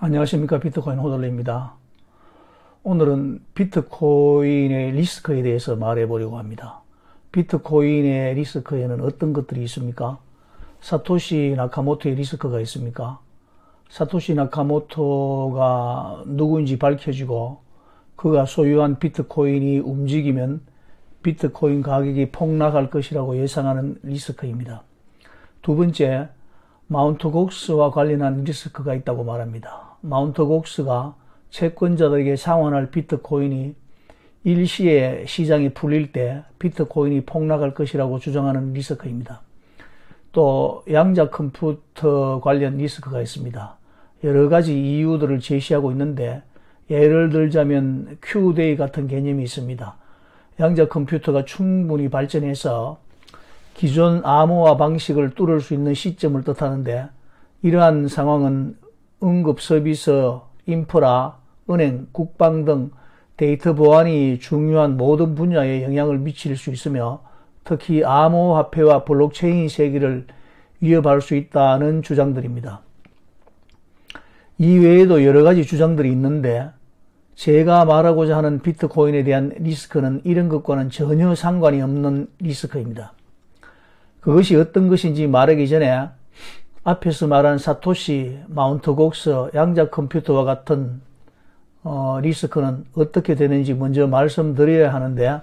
안녕하십니까. 비트코인 호돌레입니다. 오늘은 비트코인의 리스크에 대해서 말해보려고 합니다. 비트코인의 리스크에는 어떤 것들이 있습니까? 사토시 나카모토의 리스크가 있습니까? 사토시 나카모토가 누구인지 밝혀지고 그가 소유한 비트코인이 움직이면 비트코인 가격이 폭락할 것이라고 예상하는 리스크입니다. 두 번째, 마운트 곡스와 관련한 리스크가 있다고 말합니다. 마운트 곡스가 채권자들에게 상환할 비트코인이 일시에 시장이 풀릴 때 비트코인이 폭락할 것이라고 주장하는 리스크입니다. 또 양자 컴퓨터 관련 리스크가 있습니다. 여러 가지 이유들을 제시하고 있는데 예를 들자면 Q-Day 같은 개념이 있습니다. 양자 컴퓨터가 충분히 발전해서 기존 암호화 방식을 뚫을 수 있는 시점을 뜻하는데 이러한 상황은 응급 서비스, 인프라, 은행, 국방 등 데이터 보안이 중요한 모든 분야에 영향을 미칠 수 있으며 특히 암호화폐와 블록체인 세계를 위협할 수 있다는 주장들입니다. 이외에도 여러 가지 주장들이 있는데 제가 말하고자 하는 비트코인에 대한 리스크는 이런 것과는 전혀 상관이 없는 리스크입니다. 그것이 어떤 것인지 말하기 전에 앞에서 말한 사토시, 마운트 곡스, 양자 컴퓨터와 같은 리스크는 어떻게 되는지 먼저 말씀드려야 하는데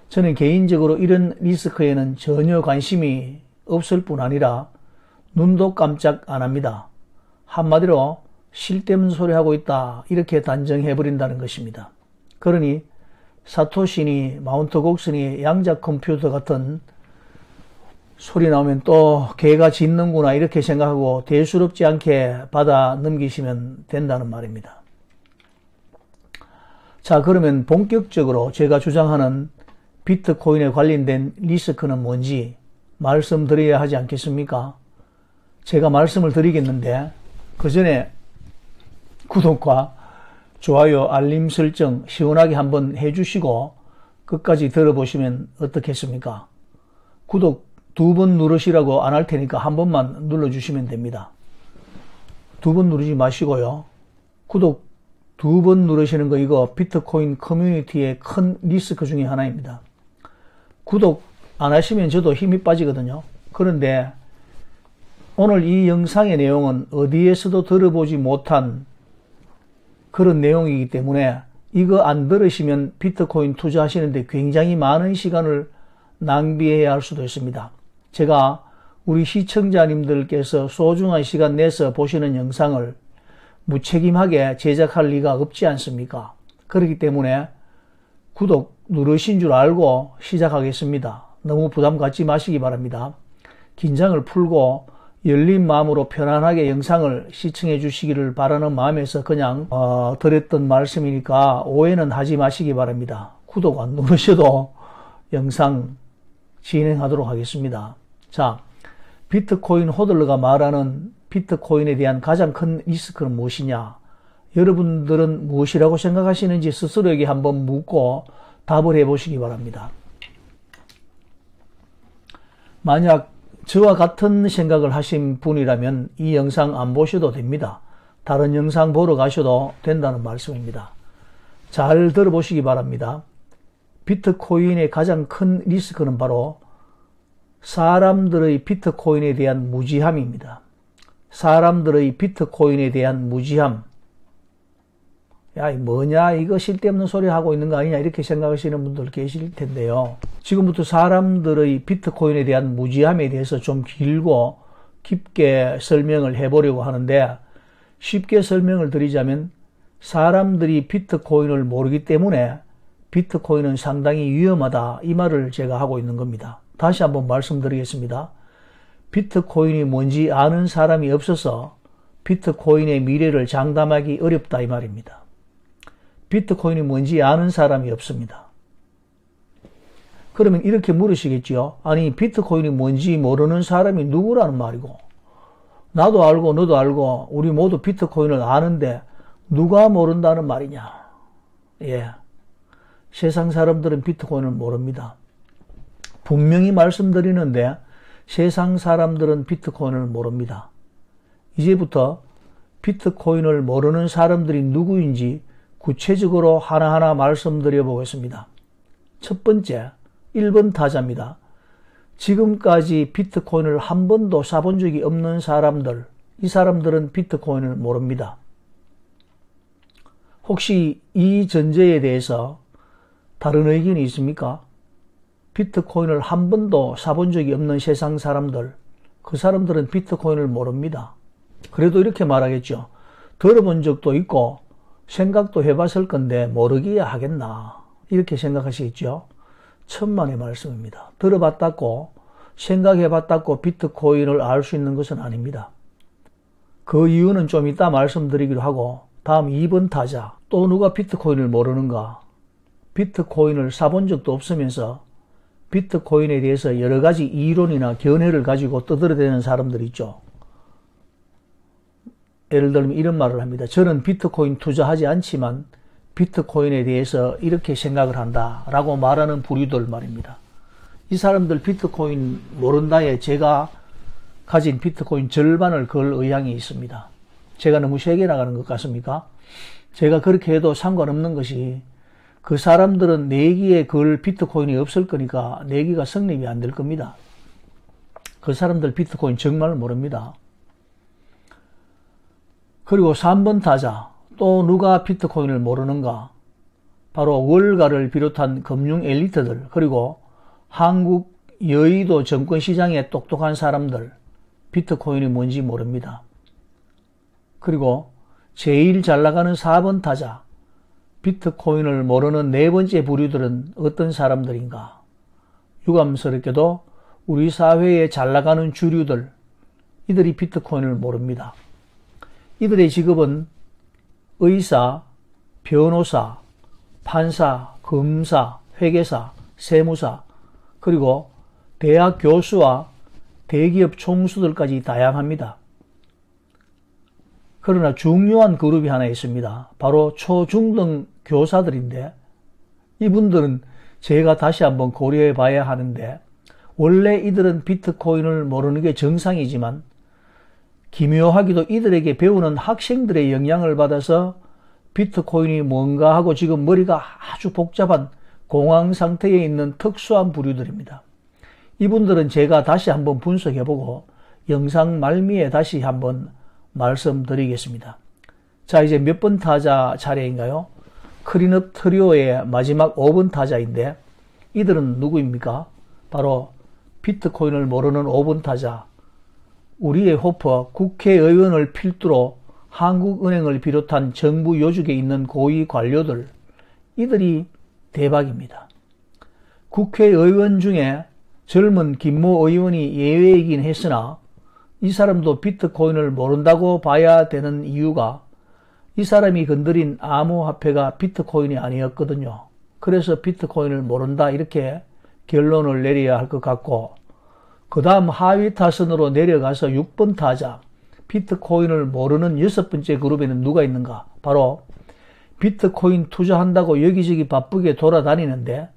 저는 개인적으로 이런 리스크에는 전혀 관심이 없을 뿐 아니라 눈도 깜짝 안 합니다. 한마디로 쓸데없는 소리 하고 있다 이렇게 단정해버린다는 것입니다. 그러니 사토시니 마운트 곡스니 양자 컴퓨터 같은 소리 나오면 또 개가 짖는구나 이렇게 생각하고 대수롭지 않게 받아 넘기시면 된다는 말입니다. 자, 그러면 본격적으로 제가 주장하는 비트코인에 관련된 리스크는 뭔지 말씀드려야 하지 않겠습니까? 제가 말씀을 드리겠는데 그 전에 구독과 좋아요, 알림 설정 시원하게 한번 해주시고 끝까지 들어보시면 어떻겠습니까? 구독 2번 누르시라고 안 할 테니까 한 번만 눌러주시면 됩니다. 2번 누르지 마시고요. 구독 2번 누르시는 거 이거 비트코인 커뮤니티의 큰 리스크 중에 하나입니다. 구독 안 하시면 저도 힘이 빠지거든요. 그런데 오늘 이 영상의 내용은 어디에서도 들어보지 못한 그런 내용이기 때문에 이거 안 들으시면 비트코인 투자하시는데 굉장히 많은 시간을 낭비해야 할 수도 있습니다. 제가 우리 시청자님들께서 소중한 시간 내서 보시는 영상을 무책임하게 제작할 리가 없지 않습니까? 그렇기 때문에 구독 누르신 줄 알고 시작하겠습니다. 너무 부담 갖지 마시기 바랍니다. 긴장을 풀고 열린 마음으로 편안하게 영상을 시청해 주시기를 바라는 마음에서 그냥 드렸던 말씀이니까 오해는 하지 마시기 바랍니다. 구독 안 누르셔도 영상 진행하도록 하겠습니다. 자, 비트코인 호들러가 말하는 비트코인에 대한 가장 큰 리스크는 무엇이냐? 여러분들은 무엇이라고 생각하시는지 스스로에게 한번 묻고 답을 해보시기 바랍니다. 만약 저와 같은 생각을 하신 분이라면 이 영상 안 보셔도 됩니다. 다른 영상 보러 가셔도 된다는 말씀입니다. 잘 들어보시기 바랍니다. 비트코인의 가장 큰 리스크는 바로 사람들의 비트코인에 대한 무지함입니다. 사람들의 비트코인에 대한 무지함. 야, 뭐냐, 이거 쓸데없는 소리 하고 있는 거 아니냐 이렇게 생각하시는 분들 계실 텐데요. 지금부터 사람들의 비트코인에 대한 무지함에 대해서 좀 길고 깊게 설명을 해보려고 하는데 쉽게 설명을 드리자면 사람들이 비트코인을 모르기 때문에 비트코인은 상당히 위험하다 이 말을 제가 하고 있는 겁니다. 다시 한번 말씀드리겠습니다. 비트코인이 뭔지 아는 사람이 없어서 비트코인의 미래를 장담하기 어렵다 이 말입니다. 비트코인이 뭔지 아는 사람이 없습니다. 그러면 이렇게 물으시겠죠. 아니 비트코인이 뭔지 모르는 사람이 누구라는 말이고 나도 알고 너도 알고 우리 모두 비트코인을 아는데 누가 모른다는 말이냐. 예, 세상 사람들은 비트코인을 모릅니다. 분명히 말씀드리는데 세상 사람들은 비트코인을 모릅니다. 이제부터 비트코인을 모르는 사람들이 누구인지 구체적으로 하나하나 말씀드려 보겠습니다. 첫 번째, 1번 타자입니다. 지금까지 비트코인을 한 번도 사본 적이 없는 사람들, 이 사람들은 비트코인을 모릅니다. 혹시 이 전제에 대해서 다른 의견이 있습니까? 비트코인을 한 번도 사본 적이 없는 세상 사람들, 그 사람들은 비트코인을 모릅니다. 그래도 이렇게 말하겠죠. 들어본 적도 있고 생각도 해봤을 건데 모르기야 하겠나, 이렇게 생각하시겠죠. 천만의 말씀입니다. 들어봤다고 생각해봤다고 비트코인을 알 수 있는 것은 아닙니다. 그 이유는 좀 이따 말씀드리기로 하고, 다음 2번 타자. 또 누가 비트코인을 모르는가? 비트코인을 사본 적도 없으면서 비트코인에 대해서 여러 가지 이론이나 견해를 가지고 떠들어대는 사람들이 있죠. 예를 들면 이런 말을 합니다. 저는 비트코인 투자하지 않지만 비트코인에 대해서 이렇게 생각을 한다 라고 말하는 부류들 말입니다. 이 사람들 비트코인 모른다에 제가 가진 비트코인 절반을 걸 의향이 있습니다. 제가 너무 세게 나가는 것 같습니까? 제가 그렇게 해도 상관없는 것이, 그 사람들은 내기에 걸 비트코인이 없을 거니까 내기가 성립이 안 될 겁니다. 그 사람들 비트코인 정말 모릅니다. 그리고 3번 타자. 또 누가 비트코인을 모르는가? 바로 월가를 비롯한 금융 엘리트들, 그리고 한국 여의도 증권시장의 똑똑한 사람들, 비트코인이 뭔지 모릅니다. 그리고 제일 잘 나가는 4번 타자. 비트코인을 모르는 네 번째 부류들은 어떤 사람들인가? 유감스럽게도 우리 사회에 잘 나가는 주류들, 이들이 비트코인을 모릅니다. 이들의 직업은 의사, 변호사, 판사, 검사, 회계사, 세무사, 그리고 대학 교수와 대기업 총수들까지 다양합니다. 그러나 중요한 그룹이 하나 있습니다. 바로 초중등 교사들인데, 이분들은 제가 다시 한번 고려해 봐야 하는데, 원래 이들은 비트코인을 모르는 게 정상이지만 기묘하게도 이들에게 배우는 학생들의 영향을 받아서 비트코인이 뭔가 하고 지금 머리가 아주 복잡한 공황 상태에 있는 특수한 부류들입니다. 이분들은 제가 다시 한번 분석해보고 영상 말미에 다시 한번 말씀드리겠습니다. 자, 이제 몇 번 타자 차례인가요? 클린업 트리오의 마지막 5번 타자인데, 이들은 누구입니까? 바로 비트코인을 모르는 5번 타자, 우리의 호퍼 국회의원을 필두로 한국은행을 비롯한 정부 요직에 있는 고위 관료들, 이들이 대박입니다. 국회의원 중에 젊은 김모 의원이 예외이긴 했으나 이 사람도 비트코인을 모른다고 봐야 되는 이유가, 이 사람이 건드린 암호화폐가 비트코인이 아니었거든요. 그래서 비트코인을 모른다, 이렇게 결론을 내려야 할 것 같고, 그 다음 하위 타선으로 내려가서 6번 타자, 비트코인을 모르는 6번째 그룹에는 누가 있는가? 바로 비트코인 투자한다고 여기저기 바쁘게 돌아다니는데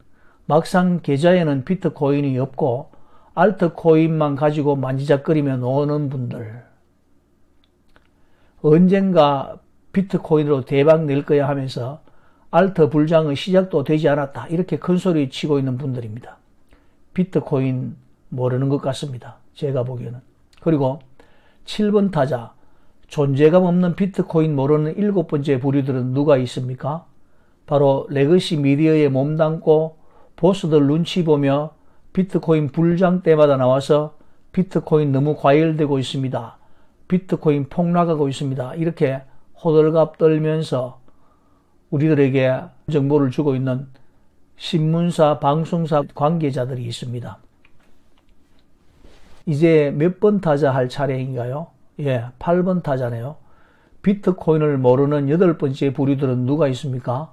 막상 계좌에는 비트코인이 없고 알트코인만 가지고 만지작거리며 노는 분들, 언젠가 비트코인으로 대박 낼 거야 하면서 알트 불장의 시작도 되지 않았다, 이렇게 큰소리 치고 있는 분들입니다. 비트코인 모르는 것 같습니다, 제가 보기에는. 그리고 7번 타자, 존재감 없는 비트코인 모르는 7번째 부류들은 누가 있습니까? 바로 레거시 미디어에 몸담고 보스들 눈치 보며 비트코인 불장 때마다 나와서 비트코인 너무 과열되고 있습니다, 비트코인 폭락하고 있습니다, 이렇게 호들갑 떨면서 우리들에게 정보를 주고 있는 신문사, 방송사 관계자들이 있습니다. 이제 몇 번 타자 할 차례인가요? 예, 8번 타자네요. 비트코인을 모르는 8번째 부류들은 누가 있습니까?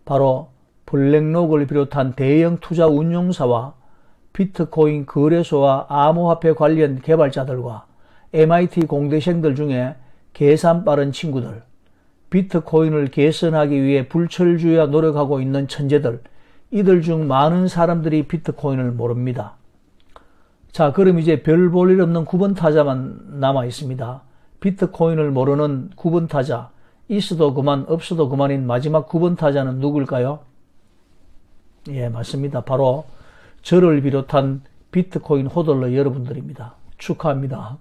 바로 블랙록을 비롯한 대형 투자 운용사와 비트코인 거래소와 암호화폐 관련 개발자들과 MIT 공대생들 중에 계산 빠른 친구들, 비트코인을 개선하기 위해 불철주야 노력하고 있는 천재들, 이들 중 많은 사람들이 비트코인을 모릅니다. 자, 그럼 이제 별 볼 일 없는 9번 타자만 남아 있습니다. 비트코인을 모르는 9번 타자, 있어도 그만 없어도 그만인 마지막 9번 타자는 누굴까요? 예, 맞습니다. 바로 저를 비롯한 비트코인 호들러 여러분들입니다. 축하합니다.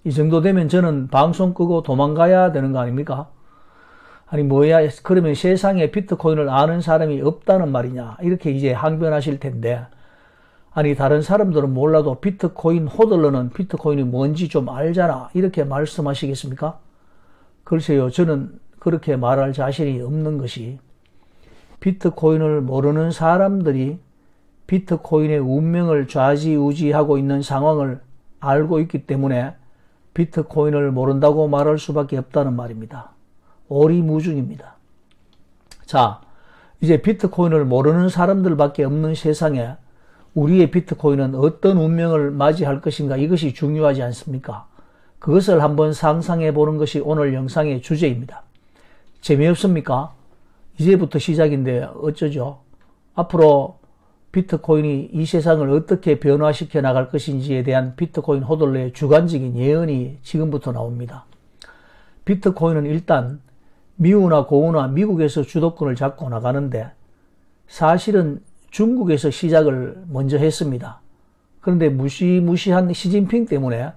이 정도 되면 저는 방송 끄고 도망가야 되는 거 아닙니까? 아니 뭐야, 그러면 세상에 비트코인을 아는 사람이 없다는 말이냐, 이렇게 이제 항변하실 텐데, 아니 다른 사람들은 몰라도 비트코인 호들러는 비트코인이 뭔지 좀 알잖아, 이렇게 말씀하시겠습니까? 글쎄요, 저는 그렇게 말할 자신이 없는 것이, 비트코인을 모르는 사람들이 비트코인의 운명을 좌지우지하고 있는 상황을 알고 있기 때문에 비트코인을 모른다고 말할 수밖에 없다는 말입니다. 오리무중입니다. 자, 이제 비트코인을 모르는 사람들밖에 없는 세상에 우리의 비트코인은 어떤 운명을 맞이할 것인가, 이것이 중요하지 않습니까? 그것을 한번 상상해 보는 것이 오늘 영상의 주제입니다. 재미없습니까? 이제부터 시작인데 어쩌죠? 앞으로 비트코인이 이 세상을 어떻게 변화시켜 나갈 것인지에 대한 비트코인 호들러의 주관적인 예언이 지금부터 나옵니다. 비트코인은 일단 미우나 고우나 미국에서 주도권을 잡고 나가는데, 사실은 중국에서 시작을 먼저 했습니다. 그런데 무시무시한 시진핑 때문에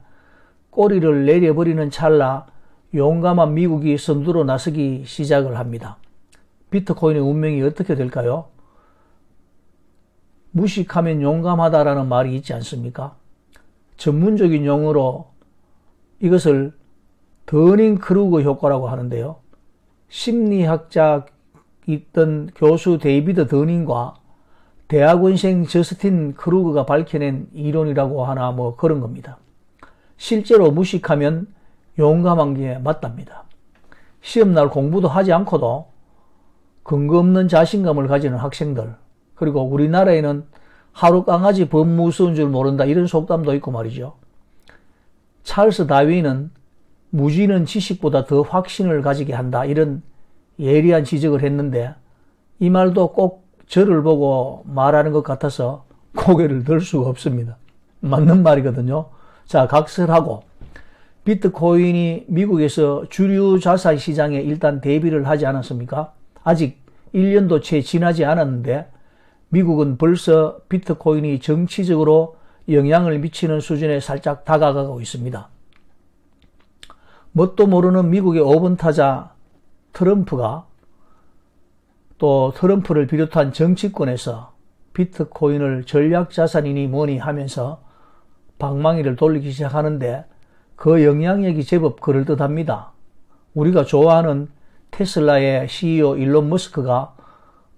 꼬리를 내려버리는 찰나 용감한 미국이 선두로 나서기 시작을 합니다. 비트코인의 운명이 어떻게 될까요? 무식하면 용감하다라는 말이 있지 않습니까? 전문적인 용어로 이것을 더닝크루거 효과라고 하는데요. 심리학자 있던 교수 데이비드 더닝과 대학원생 저스틴 크루거가 밝혀낸 이론이라고 하나 뭐 그런 겁니다. 실제로 무식하면 용감한 게 맞답니다. 시험날 공부도 하지 않고도 근거 없는 자신감을 가지는 학생들, 그리고 우리나라에는 하루 강아지 법 무서운 줄 모른다, 이런 속담도 있고 말이죠. 찰스 다윈은 무지는 지식보다 더 확신을 가지게 한다, 이런 예리한 지적을 했는데, 이 말도 꼭 저를 보고 말하는 것 같아서 고개를 들 수가 없습니다. 맞는 말이거든요. 자, 각설하고, 비트코인이 미국에서 주류 자산 시장에 일단 데뷔를 하지 않았습니까? 아직 1년도 채 지나지 않았는데 미국은 벌써 비트코인이 정치적으로 영향을 미치는 수준에 살짝 다가가고 있습니다. 뭣도 모르는 미국의 5번 타자 트럼프가, 또 트럼프를 비롯한 정치권에서 비트코인을 전략자산이니 뭐니 하면서 방망이를 돌리기 시작하는데, 그 영향력이 제법 그럴듯합니다. 우리가 좋아하는 테슬라의 CEO 일론 머스크가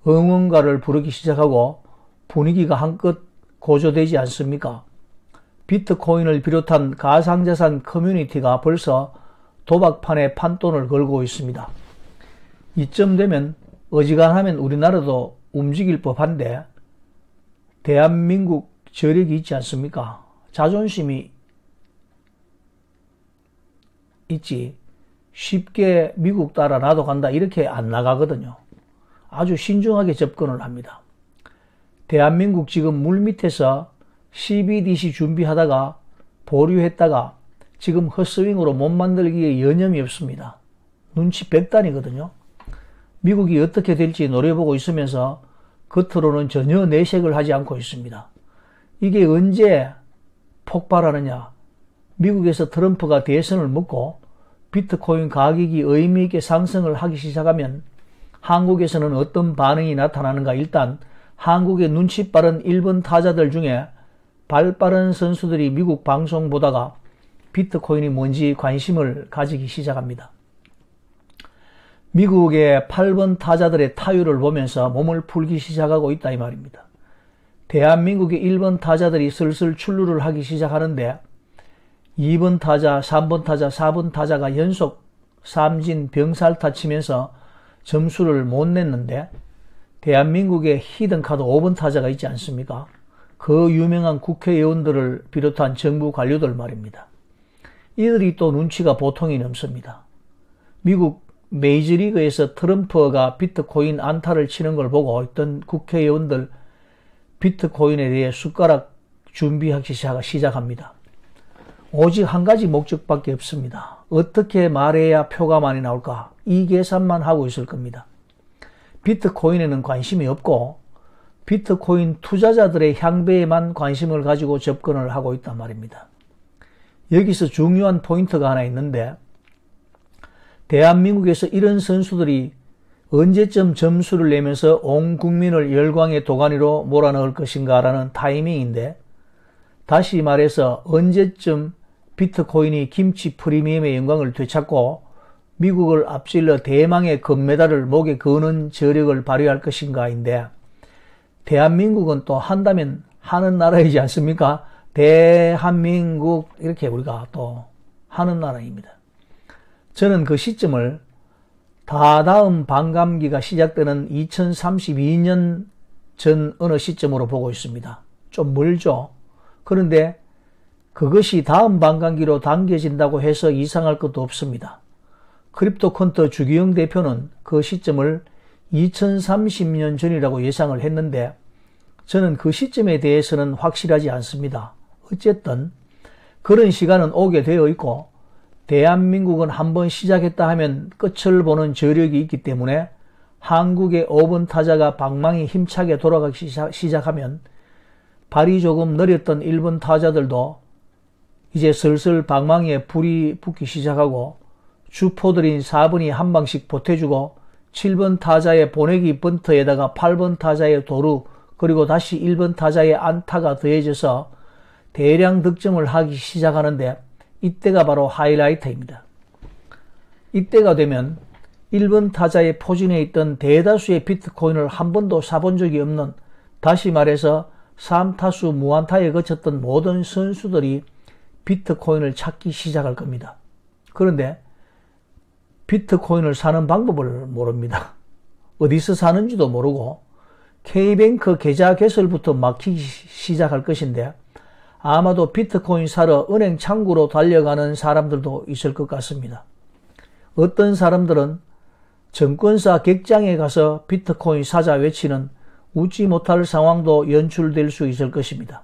응원가를 부르기 시작하고 분위기가 한껏 고조되지 않습니까? 비트코인을 비롯한 가상자산 커뮤니티가 벌써 도박판에 판돈을 걸고 있습니다. 이쯤 되면 어지간하면 우리나라도 움직일 법한데, 대한민국 저력이 있지 않습니까? 자존심이 있지 쉽게 미국 따라 나도 간다 이렇게 안 나가거든요. 아주 신중하게 접근을 합니다. 대한민국 지금 물밑에서 CBDC 준비하다가 보류했다가 지금 헛스윙으로 못 만들기에 여념이 없습니다. 눈치 백단이거든요. 미국이 어떻게 될지 노려보고 있으면서 겉으로는 전혀 내색을 하지 않고 있습니다. 이게 언제 폭발하느냐? 미국에서 트럼프가 대선을 먹고 비트코인 가격이 의미있게 상승을 하기 시작하면 한국에서는 어떤 반응이 나타나는가? 일단 한국의 눈치 빠른 1번 타자들 중에 발 빠른 선수들이 미국 방송 보다가 비트코인이 뭔지 관심을 가지기 시작합니다. 미국의 8번 타자들의 타율을 보면서 몸을 풀기 시작하고 있다 이 말입니다. 대한민국의 1번 타자들이 슬슬 출루를 하기 시작하는데, 2번 타자, 3번 타자, 4번 타자가 연속 삼진 병살타 치면서 점수를 못 냈는데, 대한민국의 히든카드 5번 타자가 있지 않습니까? 그 유명한 국회의원들을 비롯한 정부 관료들 말입니다. 이들이 또 눈치가 보통이 넘습니다. 미국 메이저리그에서 트럼프가 비트코인 안타를 치는 걸 보고 있던 오직 한 가지 목적밖에 없습니다. 어떻게 말해야 표가 많이 나올까? 이 계산만 하고 있을 겁니다. 비트코인에는 관심이 없고 비트코인 투자자들의 향배에만 관심을 가지고 접근을 하고 있단 말입니다. 여기서 중요한 포인트가 하나 있는데, 대한민국에서 이런 선수들이 언제쯤 점수를 내면서 온 국민을 열광의 도가니로 몰아넣을 것인가라는 타이밍인데, 다시 말해서 언제쯤 비트코인이 김치 프리미엄의 영광을 되찾고 미국을 앞질러 대망의 금메달을 목에 거는 저력을 발휘할 것인가인데, 대한민국은 또 한다면 하는 나라이지 않습니까? 대한민국 이렇게 우리가 또 하는 나라입니다. 저는 그 시점을 다다음 반감기가 시작되는 2032년 전 어느 시점으로 보고 있습니다. 좀 멀죠? 그런데 그것이 다음 반감기로 당겨진다고 해서 이상할 것도 없습니다. 크립토컨터 주기영 대표는 그 시점을 2030년 전이라고 예상을 했는데, 저는 그 시점에 대해서는 확실하지 않습니다. 어쨌든 그런 시간은 오게 되어 있고, 대한민국은 한번 시작했다 하면 끝을 보는 저력이 있기 때문에 한국의 5번 타자가 방망이 힘차게 돌아가기 시작하면 발이 조금 느렸던 1번 타자들도 이제 슬슬 방망이에 불이 붙기 시작하고, 주포들인 4번이 한 방씩 보태주고 7번 타자의 보내기 번트에다가 8번 타자의 도루, 그리고 다시 1번 타자의 안타가 더해져서 대량 득점을 하기 시작하는데, 이때가 바로 하이라이트입니다. 이때가 되면 1번 타자의 포진에 있던 대다수의 비트코인을 한 번도 사본 적이 없는, 다시 말해서 3타수 무안타에 그쳤던 모든 선수들이 비트코인을 찾기 시작할 겁니다. 그런데 비트코인을 사는 방법을 모릅니다. 어디서 사는지도 모르고 K뱅크 계좌 개설부터 막히기 시작할 것인데, 아마도 비트코인 사러 은행 창구로 달려가는 사람들도 있을 것 같습니다. 어떤 사람들은 증권사 객장에 가서 비트코인 사자 외치는 웃지 못할 상황도 연출될 수 있을 것입니다.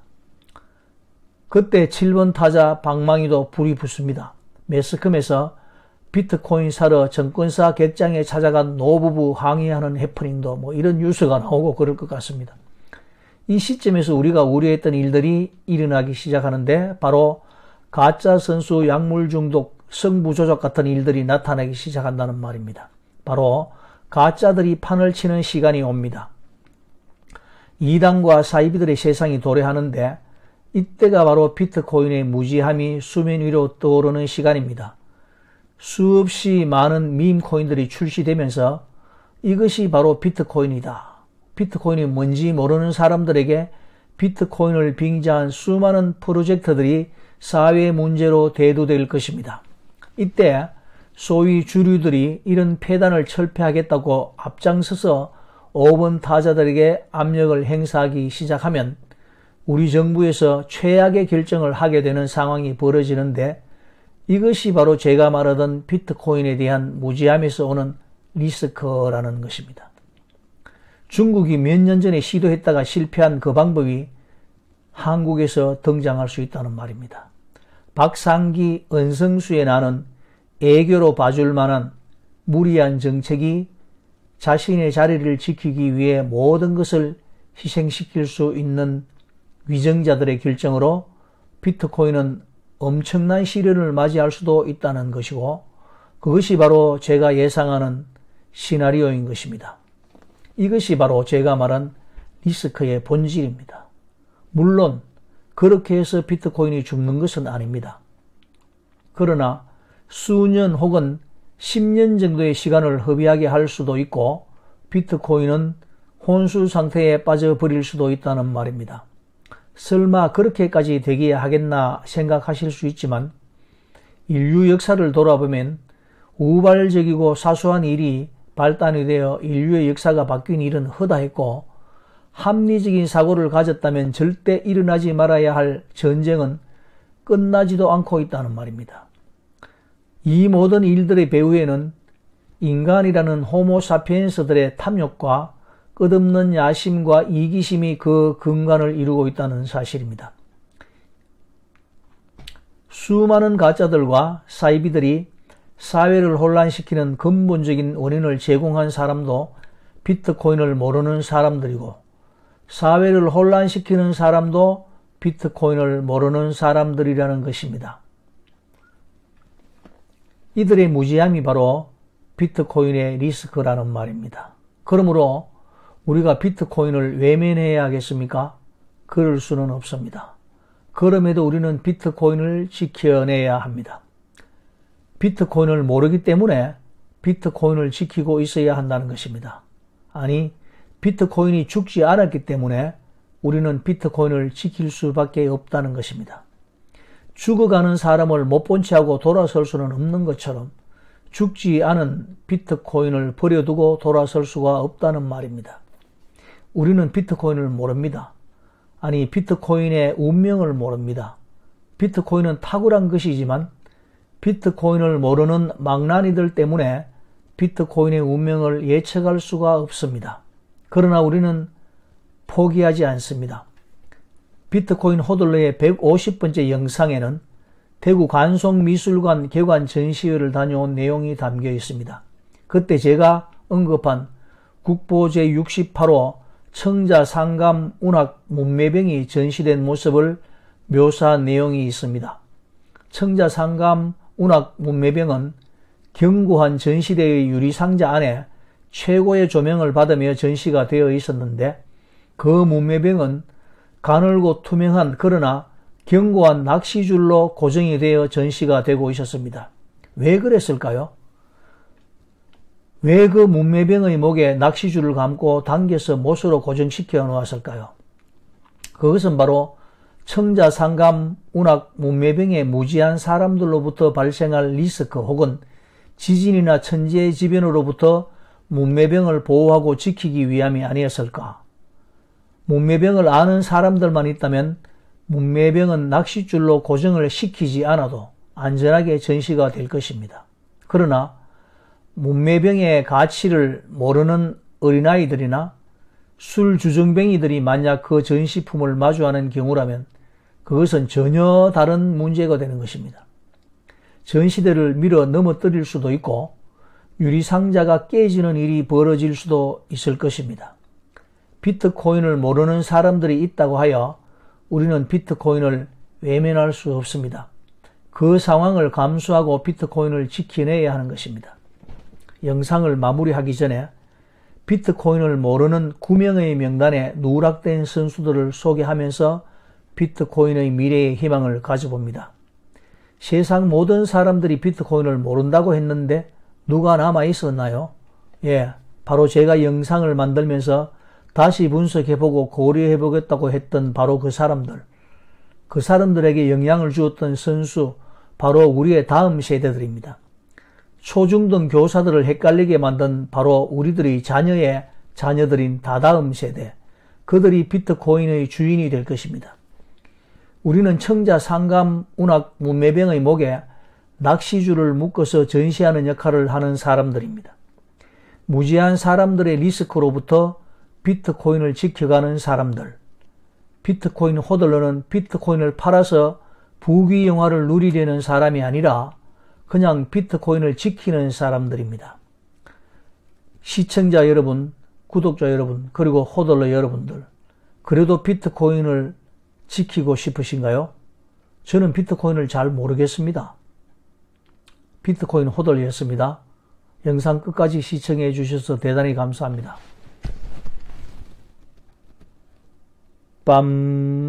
그때 7번 타자 방망이도 불이 붙습니다. 매스컴에서 비트코인 사러 증권사 객장에 찾아간 노부부 항의하는 해프닝도 이런 뉴스가 나오고 그럴 것 같습니다. 이 시점에서 우리가 우려했던 일들이 일어나기 시작하는데, 바로 가짜 선수 약물 중독, 승부 조작 같은 일들이 나타나기 시작한다는 말입니다. 바로 가짜들이 판을 치는 시간이 옵니다. 이단과 사이비들의 세상이 도래하는데, 이때가 바로 비트코인의 무지함이 수면 위로 떠오르는 시간입니다. 수없이 많은 밈코인들이 출시되면서 이것이 바로 비트코인이다, 비트코인이 뭔지 모르는 사람들에게 비트코인을 빙자한 수많은 프로젝트들이 사회 문제로 대두될 것입니다. 이때 소위 주류들이 이런 폐단을 철폐하겠다고 앞장서서 5번 타자들에게 압력을 행사하기 시작하면 우리 정부에서 최악의 결정을 하게 되는 상황이 벌어지는데, 이것이 바로 제가 말하던 비트코인에 대한 무지함에서 오는 리스크라는 것입니다. 중국이 몇 년 전에 시도했다가 실패한 그 방법이 한국에서 등장할 수 있다는 말입니다. 박상기, 은성수의 나는 애교로 봐줄 만한 무리한 정책이 자신의 자리를 지키기 위해 모든 것을 희생시킬 수 있는 위정자들의 결정으로 비트코인은 엄청난 시련을 맞이할 수도 있다는 것이고, 그것이 바로 제가 예상하는 시나리오인 것입니다. 이것이 바로 제가 말한 리스크의 본질입니다. 물론 그렇게 해서 비트코인이 죽는 것은 아닙니다. 그러나 수년 혹은 10년 정도의 시간을 허비하게 할 수도 있고, 비트코인은 혼수 상태에 빠져버릴 수도 있다는 말입니다. 설마 그렇게까지 되게 하겠나 생각하실 수 있지만, 인류 역사를 돌아보면 우발적이고 사소한 일이 발단이 되어 인류의 역사가 바뀐 일은 허다했고, 합리적인 사고를 가졌다면 절대 일어나지 말아야 할 전쟁은 끝나지도 않고 있다는 말입니다. 이 모든 일들의 배후에는 인간이라는 호모사피엔스들의 탐욕과 끝없는 야심과 이기심이 그 근간을 이루고 있다는 사실입니다. 수많은 가짜들과 사이비들이 사회를 혼란시키는 근본적인 원인을 제공한 사람도 비트코인을 모르는 사람들이고, 사회를 혼란시키는 사람도 비트코인을 모르는 사람들이라는 것입니다. 이들의 무지함이 바로 비트코인의 리스크라는 말입니다. 그러므로 우리가 비트코인을 외면해야 하겠습니까? 그럴 수는 없습니다. 그럼에도 우리는 비트코인을 지켜내야 합니다. 비트코인을 모르기 때문에 비트코인을 지키고 있어야 한다는 것입니다. 아니, 비트코인이 죽지 않았기 때문에 우리는 비트코인을 지킬 수밖에 없다는 것입니다. 죽어가는 사람을 못 본 채 하고 돌아설 수는 없는 것처럼 죽지 않은 비트코인을 버려두고 돌아설 수가 없다는 말입니다. 우리는 비트코인을 모릅니다. 아니, 비트코인의 운명을 모릅니다. 비트코인은 탁월한 것이지만 비트코인을 모르는 망나니들 때문에 비트코인의 운명을 예측할 수가 없습니다. 그러나 우리는 포기하지 않습니다. 비트코인 호들러의 150번째 영상에는 대구 관송미술관 개관 전시회를 다녀온 내용이 담겨 있습니다. 그때 제가 언급한 국보 제68호 청자상감 운학 문매병이 전시된 모습을 묘사한 내용이 있습니다. 청자상감 운학 문매병은 견고한 전시대의 유리상자 안에 최고의 조명을 받으며 전시가 되어 있었는데, 그 문매병은 가늘고 투명한 그러나 견고한 낚시줄로 고정이 되어 전시가 되고 있었습니다. 왜 그랬을까요? 왜 그 문매병의 목에 낚시줄을 감고 당겨서 못으로 고정시켜 놓았을까요? 그것은 바로 청자상감 운학 문매병의 무지한 사람들로부터 발생할 리스크 혹은 지진이나 천재지변으로부터 문매병을 보호하고 지키기 위함이 아니었을까? 문매병을 아는 사람들만 있다면 문매병은 낚싯줄로 고정을 시키지 않아도 안전하게 전시가 될 것입니다. 그러나 문매병의 가치를 모르는 어린아이들이나 술주정뱅이들이 만약 그 전시품을 마주하는 경우라면 그것은 전혀 다른 문제가 되는 것입니다. 전시대를 밀어 넘어뜨릴 수도 있고 유리상자가 깨지는 일이 벌어질 수도 있을 것입니다. 비트코인을 모르는 사람들이 있다고 하여 우리는 비트코인을 외면할 수 없습니다. 그 상황을 감수하고 비트코인을 지켜내야 하는 것입니다. 영상을 마무리하기 전에 비트코인을 모르는 9명의 명단에 누락된 선수들을 소개하면서 비트코인의 미래의 희망을 가져봅니다. 세상 모든 사람들이 비트코인을 모른다고 했는데 누가 남아 있었나요? 바로 제가 영상을 만들면서 다시 분석해보고 고려해보겠다고 했던 바로 그 사람들에게 영향을 주었던 선수, 바로 우리의 다음 세대들입니다. 초중등 교사들을 헷갈리게 만든 바로 우리들의 자녀의 자녀들인 다다음 세대, 그들이 비트코인의 주인이 될 것입니다. 우리는 청자상감 운학 문매병의 목에 낚시줄을 묶어서 전시하는 역할을 하는 사람들입니다. 무지한 사람들의 리스크로부터 비트코인을 지켜가는 사람들, 비트코인 호들러는 비트코인을 팔아서 부귀영화를 누리려는 사람이 아니라 그냥 비트코인을 지키는 사람들입니다. 시청자 여러분, 구독자 여러분, 그리고 호들러 여러분들, 그래도 비트코인을 지키고 싶으신가요? 저는 비트코인을 잘 모르겠습니다. 비트코인 호들러였습니다. 영상 끝까지 시청해 주셔서 대단히 감사합니다. 빰.